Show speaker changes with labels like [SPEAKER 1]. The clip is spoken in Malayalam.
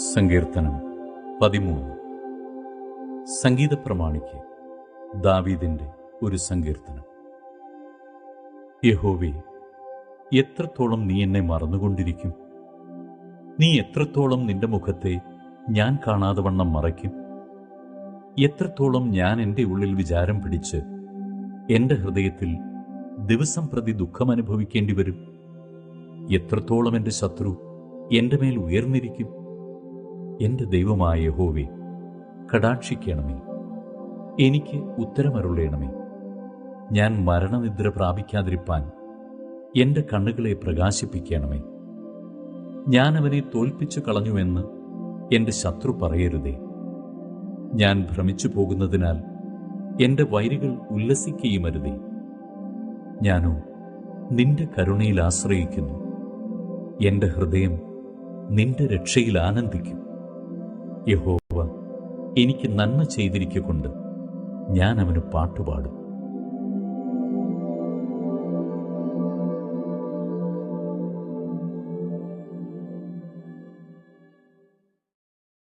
[SPEAKER 1] സങ്കീർത്തനം 13. സംഗീത പ്രമാണിക്ക് ദാവീദിന്റെ ഒരു സങ്കീർത്തനം. യഹോവേ, എത്രത്തോളം നീ എന്നെ മറന്നുകൊണ്ടിരിക്കും? നീ എത്രത്തോളം നിന്റെ മുഖത്തെ ഞാൻ കാണാതെ വണ്ണം മറയ്ക്കും? എത്രത്തോളം ഞാൻ എൻ്റെ ഉള്ളിൽ വിചാരം പിടിച്ച് എൻ്റെ ഹൃദയത്തിൽ ദിവസം പ്രതി ദുഃഖമനുഭവിക്കേണ്ടി വരും? എത്രത്തോളം എൻ്റെ ശത്രു എൻ്റെ മേൽ ഉയർന്നിരിക്കും? എൻ്റെ ദൈവമായ യഹോവേ, കടാക്ഷിക്കണമേ, എനിക്ക് ഉത്തരമരുളേണമേ. ഞാൻ മരണനിദ്ര പ്രാപിക്കാതിരിപ്പാൻ എൻ്റെ കണ്ണുകളെ പ്രകാശിപ്പിക്കണമേ. ഞാൻ അവനെ തോൽപ്പിച്ചു കളഞ്ഞുവെന്ന് എൻ്റെ ശത്രു പറയരുതേ. ഞാൻ ഭ്രമിച്ചു പോകുന്നതിനാൽ എൻ്റെ വൈരികൾ ഉല്ലസിക്കുകയുമരുതേ. ഞാനോ നിന്റെ കരുണയിൽ ആശ്രയിക്കുന്നു. എൻ്റെ ഹൃദയം നിന്റെ രക്ഷയിൽ ആനന്ദിക്കും. യഹോവ എനിക്ക് നന്മ ചെയ്തിരിക്കൊണ്ട് ഞാൻ അവന് പാട്ടുപാടും.